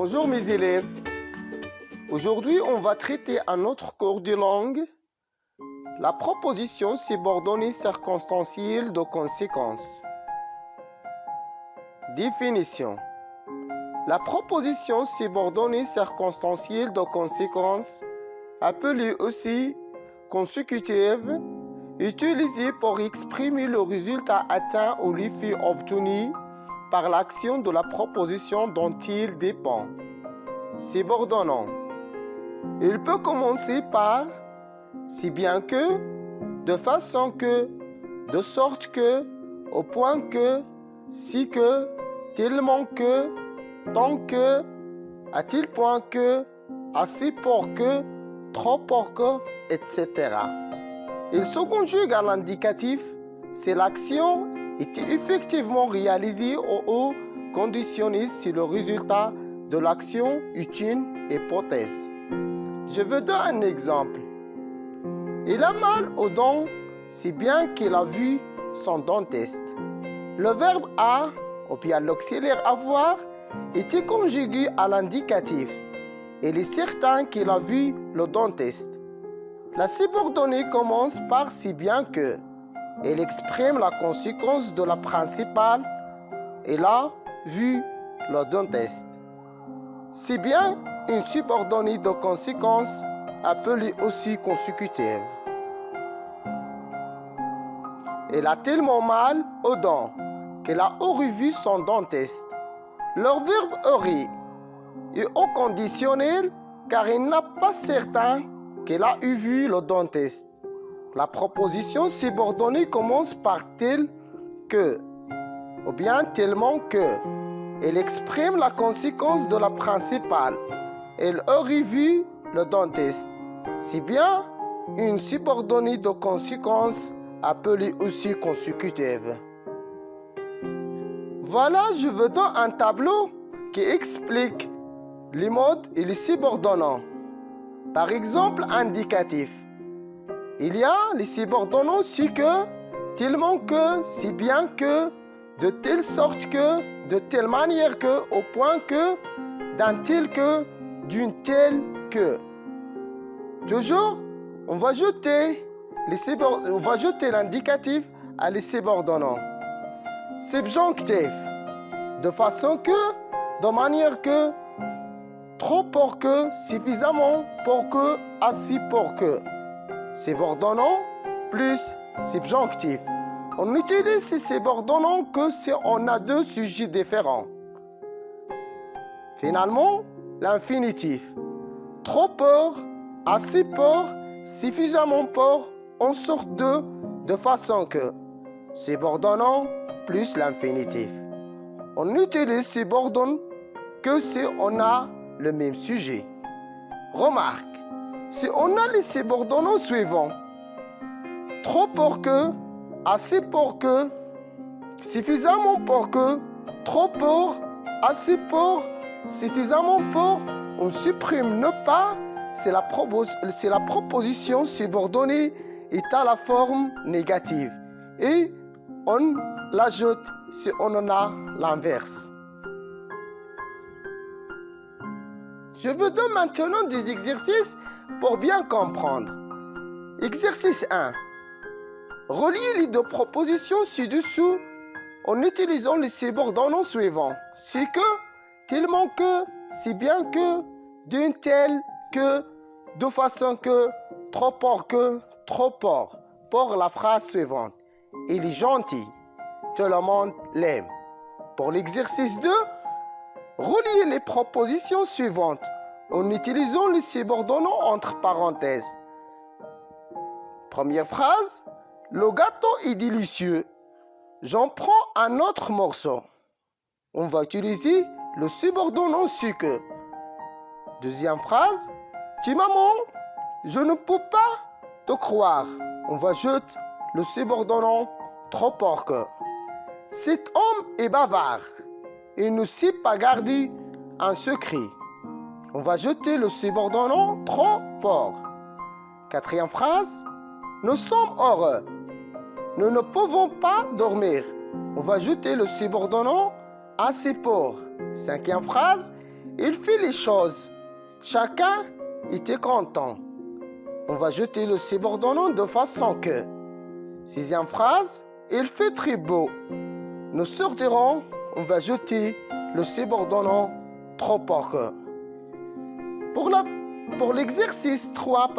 Bonjour mes élèves. Aujourd'hui, on va traiter un autre cours de langue, la proposition subordonnée circonstancielle de conséquence. Définition. La proposition subordonnée circonstancielle de conséquence, appelée aussi consécutive, utilisée pour exprimer le résultat atteint ou l'effet obtenu par l'action de la proposition dont il dépend. Subordonnant. Il peut commencer par si bien que, de façon que, de sorte que, au point que, si que, tellement que, tant que, à tel point que, assez pour que, trop pour que, etc. Il se conjugue à l'indicatif si l'action est effectivement réalisée ou conditionnée si le résultat de l'action est une hypothèse. Je veux donner un exemple. Il a mal aux dents si bien qu'il a vu son dentiste. Le verbe a, ou bien l'auxiliaire avoir, était conjugué à l'indicatif. Il est certain qu'il a vu le dentiste. La subordonnée commence par si bien que. Elle exprime la conséquence de la principale. Il a vu le dentiste. Si bien une subordonnée de conséquence appelée aussi consécutive. Elle a tellement mal aux dents qu'elle a aurait vu son dentiste. Leur verbe aurait est au conditionnel car il n'est pas certain qu'elle a eu vu le dentiste. La proposition subordonnée commence par tel que ou bien tellement que. Elle exprime la conséquence de la principale. Elle aurait vu le dentiste. Si bien une subordonnée de conséquence appelée aussi consécutive. Voilà, je vous donne un tableau qui explique les modes et les subordonnants. Par exemple, indicatif. Il y a les subordonnants si que, tellement que, si bien que, de telle sorte que, de telle manière que, au point que, d'un tel que, d'une telle que. Toujours, on va jeter l'indicatif à les subordonnants. Subjonctif, de façon que, de manière que, trop pour que, suffisamment pour que, assez pour que. Subordonnant plus subjonctif. On utilise ces subordonnants que si on a deux sujets différents. Finalement, l'infinitif. Trop pour, assez pour, suffisamment pour, en sorte de façon que. Subordonnant plus l'infinitif. On utilise subordonnant que si on a le même sujet. Remarque, si on a les subordonnants suivants, trop pour que, assez pour que, suffisamment pour que, trop pour, assez pour, suffisamment pour, on supprime ne pas, c'est la proposition subordonnée est à la forme négative. Et on l'ajoute si on en a l'inverse. Je vous donne maintenant des exercices pour bien comprendre. Exercice 1. Reliez les deux propositions ci-dessous en utilisant les subordonnants suivants. C'est que, tellement que, si bien que, d'une telle que, de façon que, trop pour la phrase suivante. Il est gentil, tout le monde l'aime. Pour l'exercice 2, reliez les propositions suivantes en utilisant les subordonnants entre parenthèses. Première phrase, le gâteau est délicieux. J'en prends un autre morceau. On va utiliser le subordonnant sucre. Deuxième phrase, tu maman, je ne peux pas te croire. On va jeter le subordonnant trop pour que. Cet homme est bavard. Il ne sait pas garder un secret. On va jeter le subordonnant trop pour. Quatrième phrase, nous sommes heureux. Nous ne pouvons pas dormir. On va jeter le subordonnant assez pour. Cinquième phrase, Il fit les choses. Chacun était content. On va jeter le subordonnant de façon que. Sixième phrase, il fait très beau. Nous sortirons, on va jeter le subordonnant trop fort que. Pour l'exercice 3,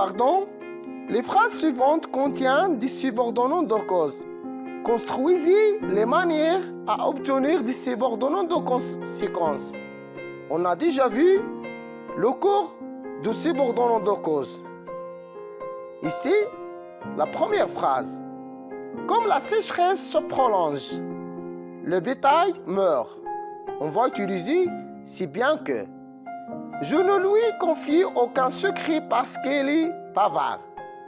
les phrases suivantes contiennent des subordonnants de cause. Construisez les manières à obtenir des subordonnants de conséquence. On a déjà vu le cours de subordonnants de cause. Ici, la première phrase. Comme la sécheresse se prolonge, le bétail meurt. On va utiliser si bien que. Je ne lui confie aucun secret parce qu'elle est bavard.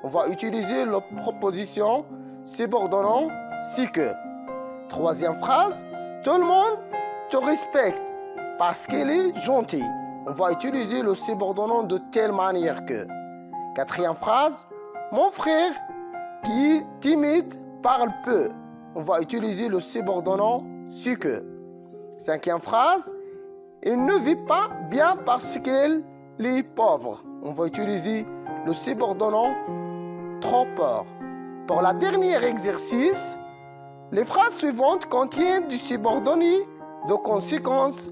On va utiliser la proposition subordonnant si que. Troisième phrase, tout le monde te respecte parce qu'elle est gentille. On va utiliser le subordonnant de telle manière que. Quatrième phrase, mon frère qui est timide parle peu. On va utiliser le subordonnant si que. Cinquième phrase, il ne vit pas bien parce qu'elle est pauvre. On va utiliser le subordonnant trop peur. Pour le dernier exercice, les phrases suivantes contiennent du subordonné de conséquence.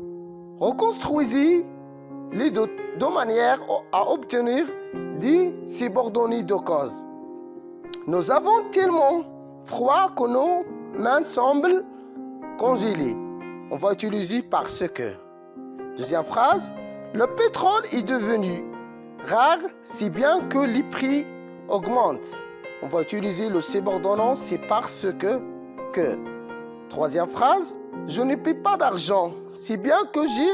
Reconstruisez-les de manière à obtenir des subordonnés de cause. Nous avons tellement froid que nos mains semblent congelées. On va utiliser parce que. Deuxième phrase, le pétrole est devenu rare si bien que les prix augmentent. On va utiliser le subordonnant c'est parce que. Troisième phrase, je ne paie pas d'argent si bien que j'ai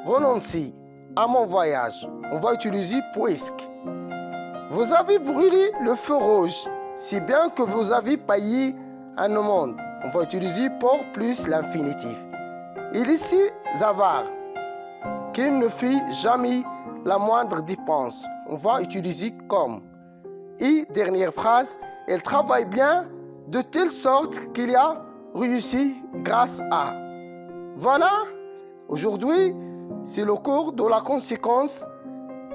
renoncé à mon voyage. On va utiliser puisque. Vous avez brûlé le feu rouge si bien que vous avez payé un amende. On va utiliser pour plus l'infinitif. Il est si avare qu'il ne fait jamais la moindre dépense. On va utiliser comme. Et dernière phrase, elle travaille bien de telle sorte qu'il a réussi grâce à. Voilà, aujourd'hui, c'est le cours de la conséquence.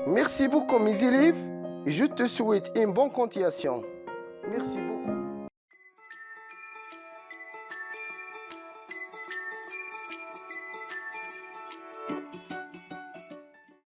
Merci beaucoup mes élèves et je te souhaite une bonne continuation. Merci beaucoup.